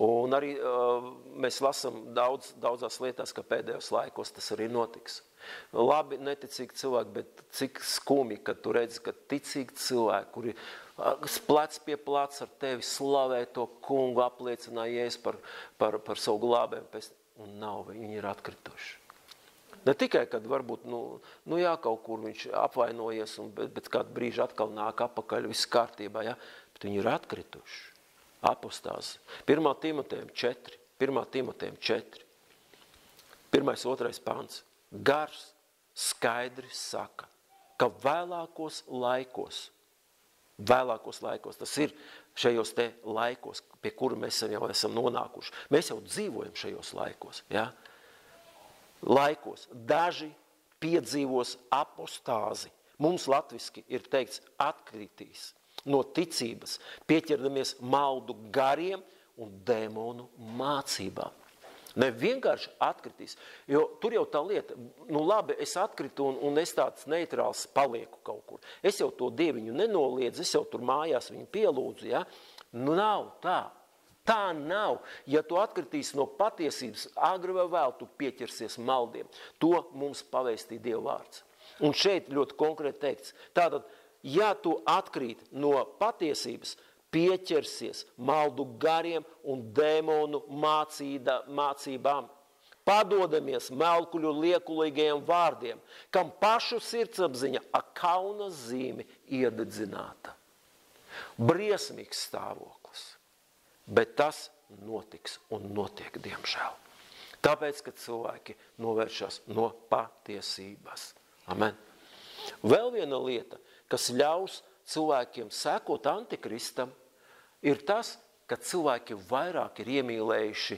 Un arī mēs lasam daudzās lietās, ka pēdējos laikos tas arī notiks. Labi, neticīgi cilvēki, bet cik skumi, kad tu redzi, ka ticīgi cilvēki, kuri plec pie pleca ar tevi slavē to kungu, apliecināja Jēzus par savu glābēm, un nav, viņi ir atkrituši. Ne tikai, kad varbūt, kaut kur viņš apvainojies, bet kādu brīži atkal nāk apakaļ, viss kārtībā, ja? Bet viņi ir atkrituši. Apostāzi. 1. Timotejam 4. 1.2. pants. Gars skaidri saka, ka vēlākos laikos, tas ir šajos te laikos, pie kura mēs jau esam nonākuši. Mēs jau dzīvojam šajos laikos, ja? Laikos daži piedzīvos apostāzi. Mums latviski ir teikts atkritīs no ticības, pieķerdamies maldu gariem un dēmonu mācībām. Ne vienkārši atkritīs, jo tur jau tā lieta, nu labi, es atkritu un es tāds neitrāls palieku kaut kur. Es jau to Dieviņu nenoliedzu, es jau tur mājās viņu pielūdzu, ja? Nu nav tā. Tā nav. Ja tu atkritīs no patiesības, agri vai vēl, tu pieķersies maldiem. To mums pavēstīja Dieva vārds. Un šeit ļoti konkrēti teikts. Tātad, ja tu atkrīt no patiesības, pieķersies maldu gariem un dēmonu mācībām, padodamies melkuļu liekulīgajiem vārdiem, kam pašu sirdsapziņa kauna zīme iededzināta. Briesmīgs stāvoklis, bet tas notiks un notiek, diemžēl. Tāpēc, ka cilvēki novēršas no patiesības. Amen. Vēl viena lieta, kas ļaus cilvēkiem sekot antikristam, ir tas, ka cilvēki vairāk ir iemīlējuši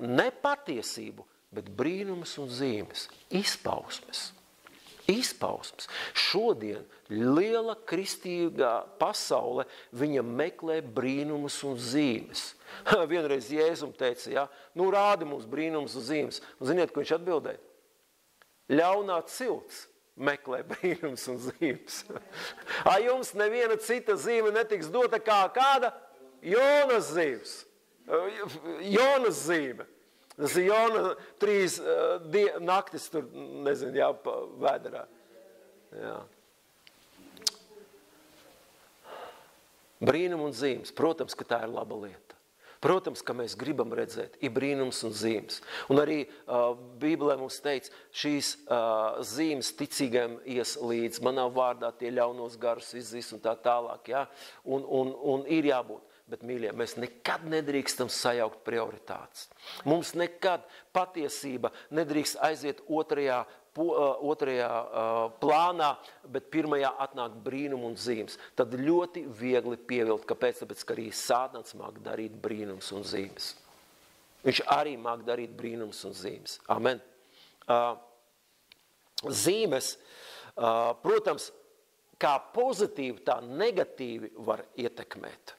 ne patiesību, bet brīnumus un zīmes, izpausmes. Šodien liela kristīgā pasaule, viņa meklē brīnumus un zīmes. Vienreiz Jēzum teica, ja, nu rādi mums brīnumus un zīmes. Un ziniet, ko viņš atbildēja? Ļaunā cilts meklē brīnums un zīmes. Jums neviena cita zīme netiks dota kā kāda Jonas zīmes. Jonas zīme. Tas ir Jona 3 naktis tur, nezinu, jā, vēderā. Jā. Brīnum un zīmes. Protams, ka tā ir laba lieta. Protams, ka mēs gribam redzēt, ir brīnums un zīmes. Un arī Bībelē mums teica, šīs zīmes ticīgiem ies līdz, manā vārdā tie ļaunos garus izzīs un tā tālāk, ja? Un ir jābūt. Bet, mīļie, mēs nekad nedrīkstam sajaukt prioritātes. Mums nekad patiesība nedrīkst aiziet otrajā plānā, bet pirmajā atnāk brīnum un zīmes. Tad ļoti viegli pievilkt. Kāpēc? Tāpēc, ka arī Sātans māk darīt brīnums un zīmes. Viņš arī māk darīt brīnums un zīmes. Amen. Zīmes, protams, kā pozitīvi, tā negatīvi var ietekmēt.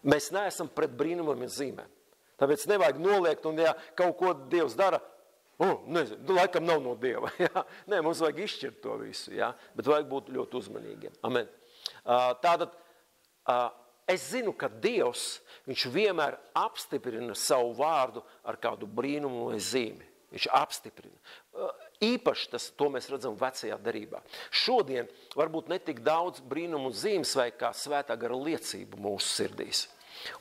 Mēs neesam pret brīnumiem un zīmēm. Tāpēc nevajag noliegt, un ja kaut ko Dievs dara, nezinu, laikam nav no Dieva. Ja? Nē, mums vajag izšķirt to visu, ja? Bet vajag būt ļoti uzmanīgiem. Amen. Tātad, es zinu, ka Dievs, viņš vienmēr apstiprina savu vārdu ar kādu brīnumu vai zīmi. Viņš apstiprina. Īpaši to mēs redzam vecajā derībā. Šodien varbūt netik daudz brīnumu un zīmes vai kā svētā gara liecību mūsu sirdīs.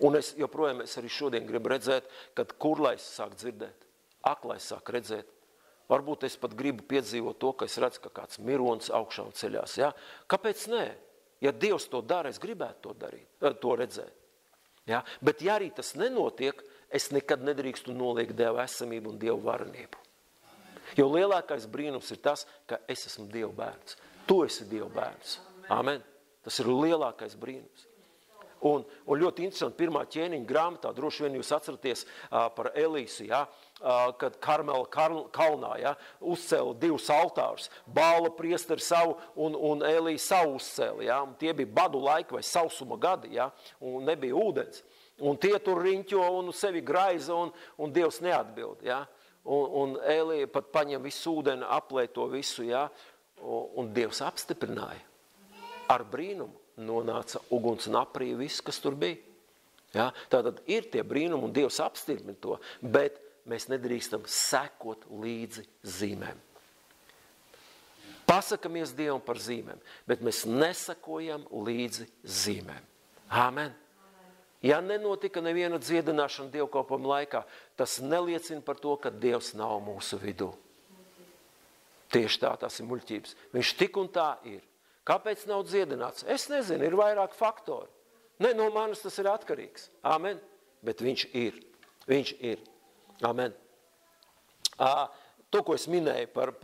Un es arī šodien gribu redzēt, kad kurlais sāk dzirdēt, aklais sāk redzēt. Varbūt es pat gribu piedzīvot to, ka es redzu, ka kāds mironis augšā un ceļās. Ja? Kāpēc nē? Ja Dievs to dara, es gribētu to redzēt. Ja? Bet ja arī tas nenotiek, es nekad nedrīkstu noliegt Dieva esamību un Dieva varenību. Jo lielākais brīnums ir tas, ka es esmu Dieva bērns. Tu esi Dieva bērns. Amen. Tas ir lielākais brīnums. Un ļoti interesanti, pirmā ķēniņa grāmatā, droši vien jūs atceraties par Elīsu, ja, kad Karmela kalnā, ja, uzcēla 2 altārus, Bāla priesteri savu un Elija savu uzcēla, ja, un tie bija badu laika vai sausuma gadi, ja, un nebija ūdens. Un tie tur riņķo un sevi graiza un Dievs neatbild, ja. Un Elija pat paņem visu ūdeni, aplē to visu, ja, un Dievs apstiprināja. Ar brīnumu nonāca uguns un aprīja viss, kas tur bija. Ja? Tātad ir tie brīnumi un Dievs apstiprina to, bet mēs nedrīkstam sekot līdzi zīmēm. Pasakamies Dievam par zīmēm, bet mēs nesakojam līdzi zīmēm. Amen. Ja nenotika neviena dziedināšana dievkalpojuma laikā, tas neliecina par to, ka Dievs nav mūsu vidū. Tieši tā, tās ir muļķības. Viņš tik un tā ir. Kāpēc nav dziedināts? Es nezinu, ir vairāk faktori. Ne, no manis tas ir atkarīgs. Amen. Bet viņš ir. Viņš ir. Amen. To, ko es minēju par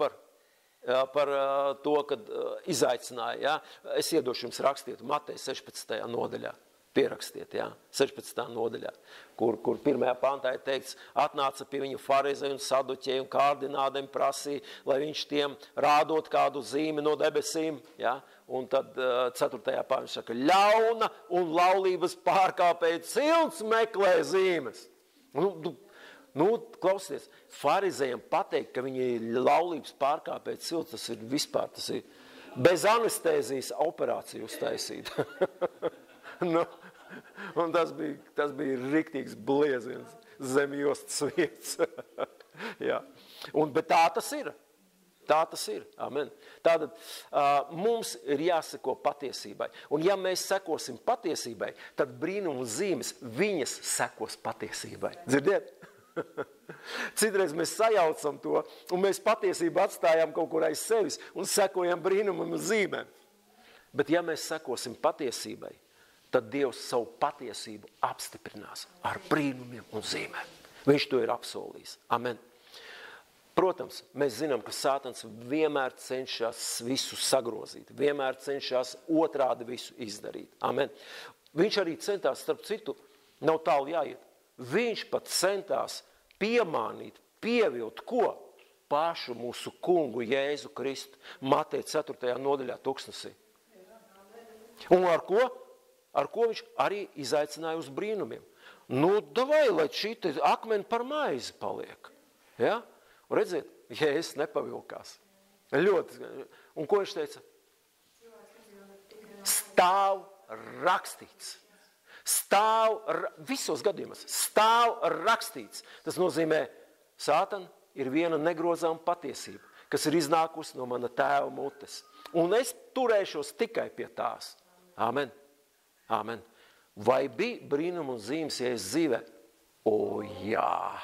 to, kad izaicināja, ja? Es iedošu jums rakstiet Mateja 16. nodaļā. Pierakstiet, jā, 16. nodaļā, kur pirmajā pantā ir teikts, atnāca pie viņa farizēju un saduķēju un kārdinādiem prasīja, lai viņš tiem rādot kādu zīmi no debesīm, jā, un tad 4. pantā saka, ļauna un laulības pārkāpēja cilts meklē zīmes. Nu, klausieties, farizējiem pateikt, ka viņi ir laulības pārkāpēji cilvēki, tas ir vispār, tas ir bez anestēzijas operāciju uztaisīt. Nu, un tas bija riktīgs blieziens zem jostas vietas. Jā. Bet tā tas ir. Tā tas ir. Amen. Tātad mums ir jāseko patiesībai. Un ja mēs sekosim patiesībai, tad brīnumu zīmes viņas sekos patiesībai. Dzirdiet? Citreiz mēs sajaucam to, un mēs patiesību atstājām kaut kur aiz sevis un sekojam brīnumam un zīmēm. Bet ja mēs sekosim patiesībai, tad Dievs savu patiesību apstiprinās ar brīnumiem un zīmēm. Viņš to ir apsolījis. Amen. Protams, mēs zinām, ka Sātans vienmēr cenšas visu sagrozīt, vienmēr cenšas otrādi visu izdarīt. Amen. Viņš arī centās, starp citu, nav tālu jāiet. Viņš pat centās piemānīt, pievilt ko? Pašu mūsu kungu Jēzu Kristu. Mateja 4. nodaļā tuksnesī. Un ar ko? Ar ko viņš arī izaicināja uz brīnumiem? Nu, davai, lai šī akmeni par maizi paliek. Ja? Un redziet, Jēzus nepavilkās. Ļoti. Un ko viņš teica? Stāv rakstīts. Visos gadījumos stāv rakstīts. Tas nozīmē, Sātana ir viena negrozāma patiesība, kas ir iznākusi no mana tēva mutes. Un es turēšos tikai pie tās. Amen. Amen. Vai bija brīnum un zīmes Jēzus dzīvē? O jā.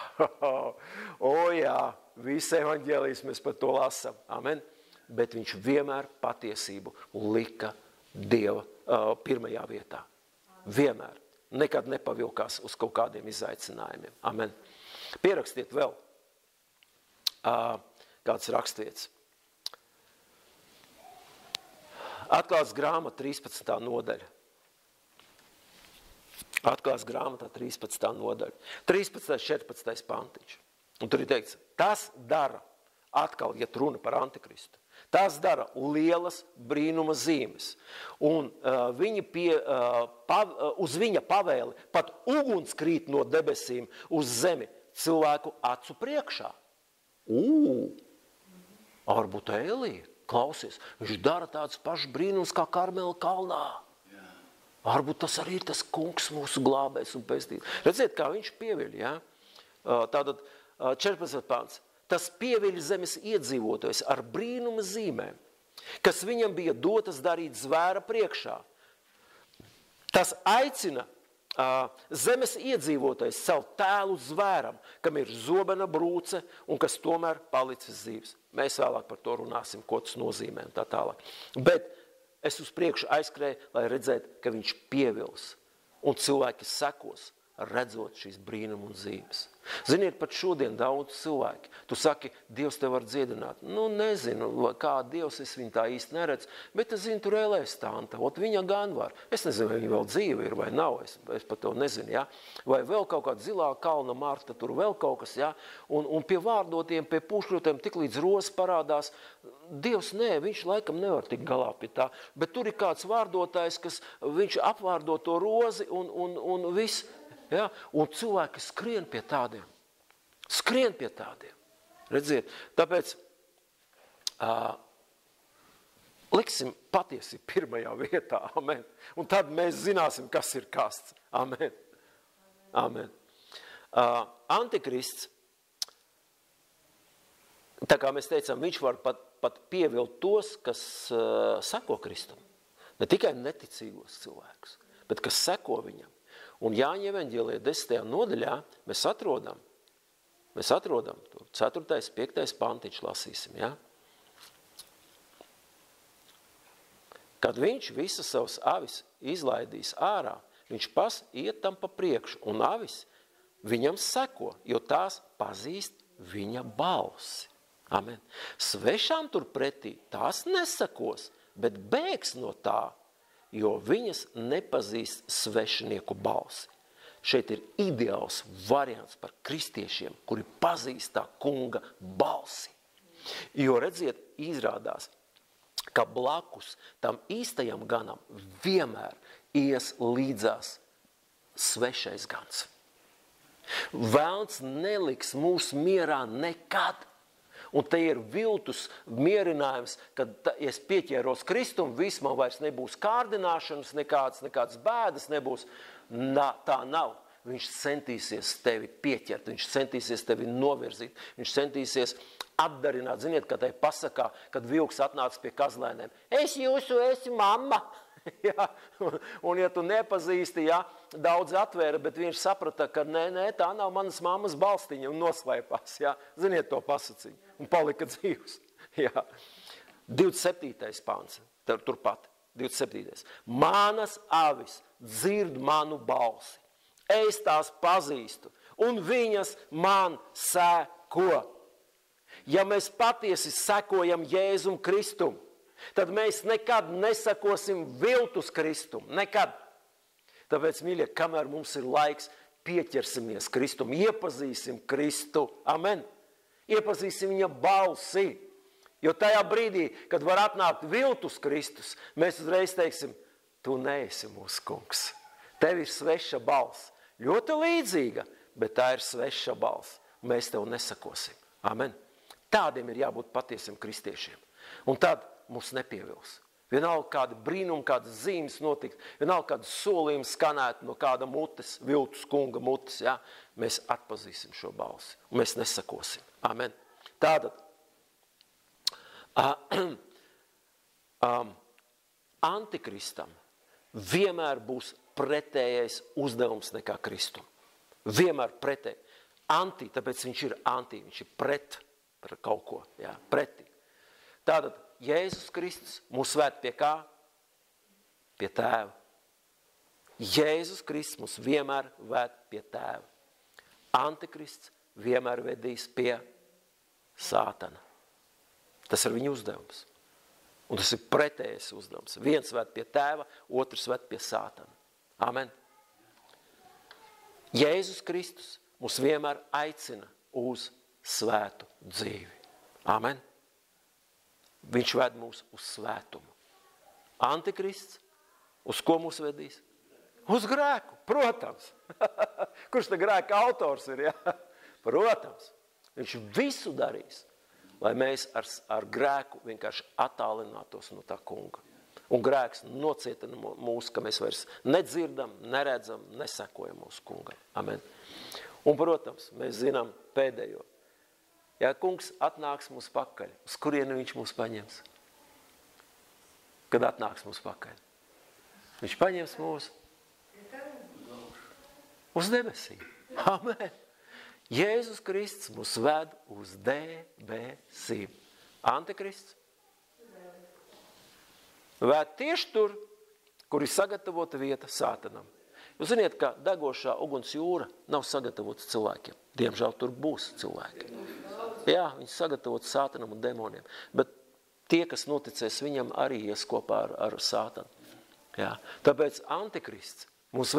O jā. Visi evaņģēlijas mēs par to lasam. Amen. Bet viņš vienmēr patiesību lika Dieva pirmajā vietā. Vienmēr. Nekad nepavilkās uz kaut kādiem izaicinājumiem. Amen. Pierakstiet vēl kāds rakstvietas. Atklāts grāmata 13. nodaļa. Atklāts grāmatā 13. nodaļa. 13. 14. pantiņš. Un tur ir teikts, tas dara, atkal, ja runa par antikristu, tas dara lielas brīnuma zīmes. Un uz viņa pavēli pat uguns krīt no debesīm uz zemi cilvēku acu priekšā. Varbūt Elija, klausies, viņš dara tāds pašs brīnums kā Karmela kalnā. Varbūt tas arī ir tas kungs mūsu glābējs un pestītājs. Redziet, kā viņš pieviļ, ja? Tātad 14. pāns. Tas pieviļ zemes iedzīvotājs ar brīnuma zīmēm, kas viņam bija dotas darīt zvēra priekšā. Tas aicina zemes iedzīvotājs celt tēlu zvēram, kam ir zobena brūce un kas tomēr palicis dzīves. Mēs vēlāk par to runāsim, ko tas nozīmē un tā tālāk. Bet es uz priekšu aizskrēju, lai redzētu, ka viņš pievils un cilvēki sekos, redzot šīs brīnuma un zīmes. Ziniet, pat šodien daudz cilvēki. Tu saki, Dievs te var dziedināt. Nu, nezinu, kā Dievs, es viņu tā īsti neredzu, bet es zinu, tur Elēstanta, viņa gan var. Es nezinu, vai viņa vēl dzīve ir vai nav, es pat to nezinu, ja? Vai vēl kaut kāda zilā kalna Marta, tur vēl kaut kas, ja? Un pie vārdotiem, pie pušļotiem, tik līdz rozes parādās, Dievs viņš laikam nevar tikt galā pie tā, bet tur ir kāds vārdotājs, kas viņš apvārdo to rozi un viss. Ja? Un cilvēki skrien pie tādiem. Redziet, tāpēc liksim patiesību pirmajā vietā. Amen. Un tad mēs zināsim, kas ir kasts. Amen. Amen. Antikrists, tā kā mēs teicām, viņš var pat pievilt tos, kas seko Kristum. Ne tikai neticīgos cilvēkus, bet kas seko viņam. Un Jāņa evaņģēlijā 10. nodaļā mēs atrodam tur 4. 5. pantiņš lasīsim, ja? Kad viņš visas savas avis izlaidīs ārā, viņš iet tam pa priekšu, un avis viņam seko, jo tās pazīst viņa balsi. Amen. Svešām tur pretī tās nesakos, bet bēgs no tā, jo viņas nepazīst svešinieku balsi. Šeit ir ideāls variants par kristiešiem, kuri pazīst tā kunga balsi. Jo, redziet, izrādās, ka blakus tam īstajam ganam vienmēr ies līdzās svešais gans. Velns neliks mūs mierā nekad. Un te ir viltus mierinājums, kad ja es pieķēros Kristumu, viss man vairs nebūs kārdināšanas, nekādas bēdas nebūs. Tā nav. Viņš centīsies tevi pieķert, viņš centīsies tevi novirzīt, viņš centīsies atdarināt. Ziniet, ka tai pasakā, kad vilks atnāca pie kazlēniem, es jūsu esi mamma. Ja, un ja tu nepazīsti, ja, daudz atvēra, bet viņš saprata, ka nē, tā nav manas mammas balstiņa un noslēpās. Ja. Ziniet to pasaciņu un palika dzīvs. Ja. 27. pāns, turpat, 27. Manas avis dzird manu balsi, es tās pazīstu un viņas man seko. Ja mēs patiesi sekojam Jēzum Kristum, tad mēs nekad nesakosim viltus Kristumu. Nekad. Tāpēc, mīļie, kamēr mums ir laiks, pieķersimies Kristumu, iepazīsim Kristu. Amen. Iepazīsim viņa balsi. Jo tajā brīdī, kad var atnākt viltus Kristus, mēs uzreiz teiksim, tu neesi mūsu kungs. Tev ir sveša balss. Ļoti līdzīga, bet tā ir sveša balss. Mēs tev nesakosim. Amen. Tādiem ir jābūt patiesiem kristiešiem. Un tad mums nepievils. Vienalga kāda brīnuma, kādas zīmes notikt, vienalga kāda solījuma skanēt no kāda mutes, viltus kunga mutes, ja? Mēs atpazīsim šo balsi un mēs nesakosim. Amen. Tātad, antikristam vienmēr būs pretējais uzdevums nekā Kristum. Vienmēr pretēji. Anti, tāpēc viņš ir anti, viņš ir pret kaut ko, ja? Pretī. Tātad, Jēzus Kristus mūs ved pie kā? Pie Tēva. Jēzus Kristus mūs vienmēr ved pie Tēva. Antikrists vienmēr vedīs pie Sātana. Tas ir viņa uzdevums. Un tas ir pretējais uzdevums. Viens ved pie Tēva, otrs ved pie Sātana. Amen. Jēzus Kristus mūs vienmēr aicina uz svētu dzīvi. Amen. Viņš ved mūs uz svētumu. Antikrists, uz ko mūs vedīs? Uz grēku, protams. Kurš te grēka autors ir, ja? Protams. Viņš visu darīs, lai mēs ar grēku vienkārši attālinātos no tā kunga. Un grēks nocietina mūs, ka mēs vairs nedzirdam, neredzam, nesekojam mūsu kungam. Amen. Un, protams, mēs zinām pēdējo. Ja kungs atnāks mūs pakaļ, uz kurienu viņš mūs paņems? Kad atnāks mūs pakaļ? Viņš paņems mūs uz debesīm. Amen. Jēzus Kristus mūs ved uz debesīm. Antikrists ved tieši tur, kur ir sagatavota vieta Sātanam. Jūs ziniet, ka degošā uguns jūra nav sagatavota cilvēkiem. Diemžēl tur būs cilvēki. Jā, viņi sagatavot Sātanam un demoniem. Bet tie, kas noticēs viņam, arī ies kopā ar Sātanu. Jā. Tāpēc antikrists, mūs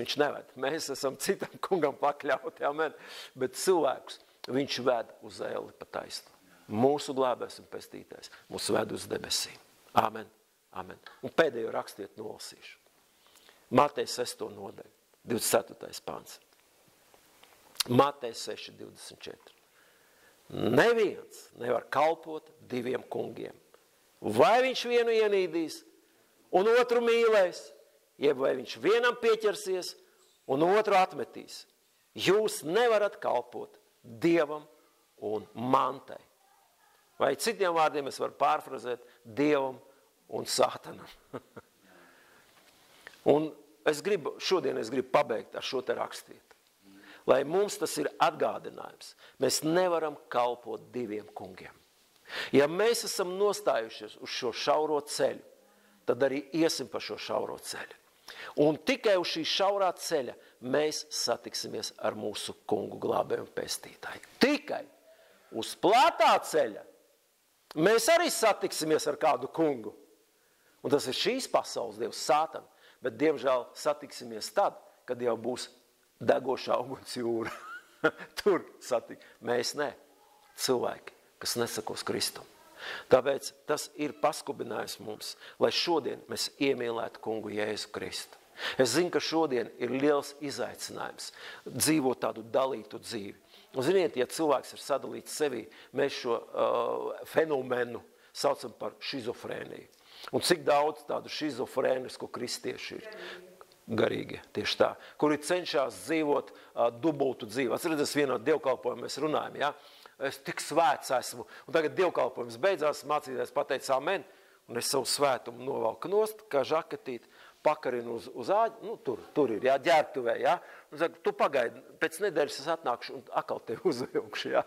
viņš neved. Mēs esam citam kungam pakļauti, amen. Bet cilvēkus viņš ved uz ēli pa taisnu. Mūsu glābēs un pestītājs mūs ved uz debesīm. Amen. Amen. Un pēdējo rakstiet nolasīšu. Mateja 6. nodaļu, 24. pāns. Mateja 6:24. Neviens nevar kalpot diviem kungiem. Vai viņš vienu ienīdīs un otru mīlēs, jeb vai viņš vienam pieķersies un otru atmetīs. Jūs nevarat kalpot Dievam un mantai. Vai citiem vārdiem es varu pārfrazēt Dievam un Sātanam. Un šodien es gribu pabeigt ar šo te rakstīt. Lai mums tas ir atgādinājums. Mēs nevaram kalpot diviem kungiem. Ja mēs esam nostājušies uz šo šauro ceļu, tad arī iesim pa šo šauro ceļu. Un tikai uz šī šaurā ceļa mēs satiksimies ar mūsu kungu glābēju un pestītāju. Tikai uz plātā ceļa mēs arī satiksimies ar kādu kungu. Un tas ir šīs pasaules dievs Sātanu. Bet, diemžēl, satiksimies tad, kad jau būs degošā uguns jūra. Tur satik. Mēs ne. Cilvēki, kas nesakos Kristum. Tāpēc tas ir paskubinājums mums, lai šodien mēs iemīlētu kungu Jēzu Kristu. Es zinu, ka šodien ir liels izaicinājums dzīvot tādu dalītu dzīvi. Un ziniet, ja cilvēks ir sadalīts sevī, mēs šo fenomenu saucam par šizofrēniju. Un cik daudz tādu šizofrēnisku kristiešu ir? Garīgie, tieši tā, kuri cenšas dzīvot dubultu dzīvi. Atcerieties, vienā dievkalpojumā mēs runājam, ja? Es tik svēts esmu, un tagad dievkalpojums beidzās, mācītājs pateica amen, un es savu svētumu novalku nost, kā žakatīt, pakarinu uz āģi, tur ir, jā, ģērbtuvē, jā, un saka, tu pagaidi, pēc nedēļas es atnākšu un atkal tevi uzvilkšu, jā.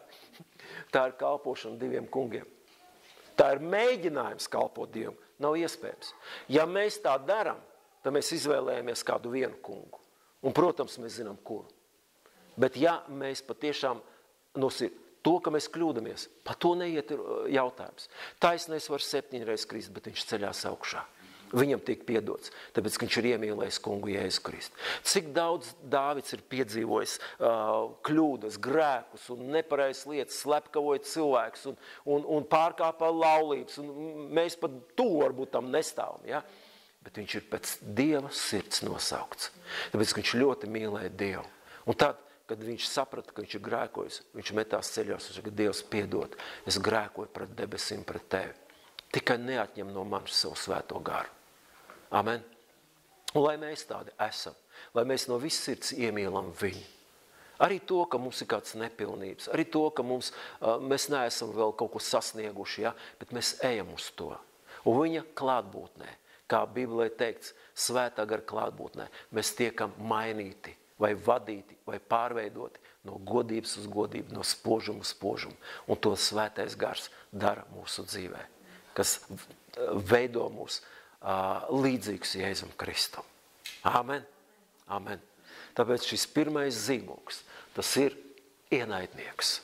Tā ir kalpošana diviem kungiem. Tā ir mēģinājums kalpot Dievam, nav iespējams. Ja mēs tā daram, tad mēs izvēlējamies kādu vienu kungu. Un, protams, mēs zinām, kuru. Bet ja mēs patiešām to, ka mēs kļūdamies, pa to neiet jautājums. Taisnais var 7 reizes krist, bet viņš ceļās augšā. Viņam tiek piedots, tāpēc, ka viņš ir iemīlējis kungu Jēzu Kristu. Cik daudz Dāvids ir piedzīvojis kļūdas, grēkus un nepareizas lietas, slepkavoja cilvēks un pārkāpā laulības. Un mēs pat varbūt tam nestāvam, ja? Bet viņš ir pēc Dieva sirds nosaukts. Tāpēc, ka viņš ļoti mīlēja Dievu. Un tad, kad viņš saprata, ka viņš ir grēkojis, viņš metās ceļos un saka, Dievs piedod, es grēkoju pret debesīm, pret tevi. Tikai neatņem no manis savu svēto garu. Amen. Un lai mēs tādi esam, lai mēs no visas sirds iemīlam viņu. Arī to, ka mums ir kāds nepilnības, arī to, ka mēs neesam vēl kaut ko sasnieguši, ja? Bet mēs ejam uz to. Un viņa klātbūtnē, kā Bībelē teikts, svētā gara klātbūtnē, mēs tiekam mainīti, vai vadīti, vai pārveidoti no godības uz godību, no spožuma uz spožumu. Un to svētais gars dara mūsu dzīvē, kas veido mūs līdzīgs Jēzum Kristum. Amen. Amen. Tāpēc šis pirmais zīmogs, tas ir ienaidnieks.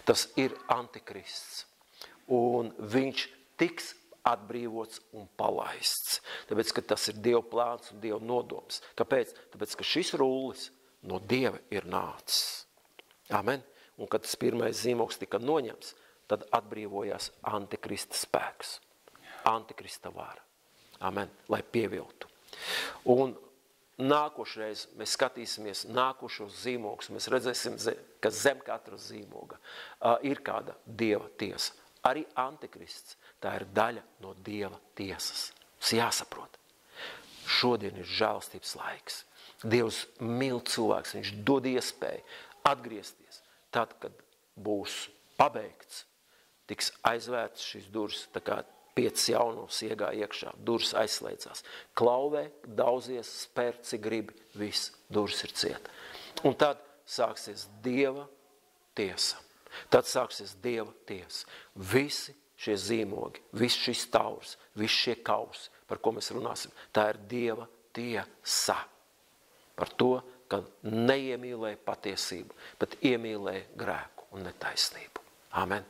Tas ir antikrists. Un viņš tiks atbrīvots un palaists. Tāpēc, ka tas ir Dieva plāns un Dieva nodoms. Kāpēc? Tāpēc, ka šis rullis no Dieva ir nācis. Amen. Un kad tas pirmais zīmogs tika noņemts, tad atbrīvojās antikrista spēks. Antikrista vara. Amen. Lai pieviltu. Un nākošreiz mēs skatīsimies nākošos zīmogus. Mēs redzēsim, ka zem katra zīmoga ir kāda Dieva tiesa. Arī antikrists, tā ir daļa no Dieva tiesas. Tas jāsaprot. Šodien ir žēlstības laiks. Dievs mīl cilvēks, viņš dod iespēju atgriezties. Tad, kad būs pabeigts, tiks aizvērts šīs durvis, tā kā 5 jaunos iegā iekšā, durvis aizslēdzās. Klauvē, daudzies, spēr, cik gribi, viss, durvis ir cieta. Un tad sāksies Dieva tiesa. Tad sāksies Dieva tiesa. Visi šie zīmogi, viss šis taurs, visi šie kausi, par ko mēs runāsim, tā ir Dieva tiesa. Par to, ka neiemīlēja patiesību, bet iemīlēja grēku un netaisnību. Amen.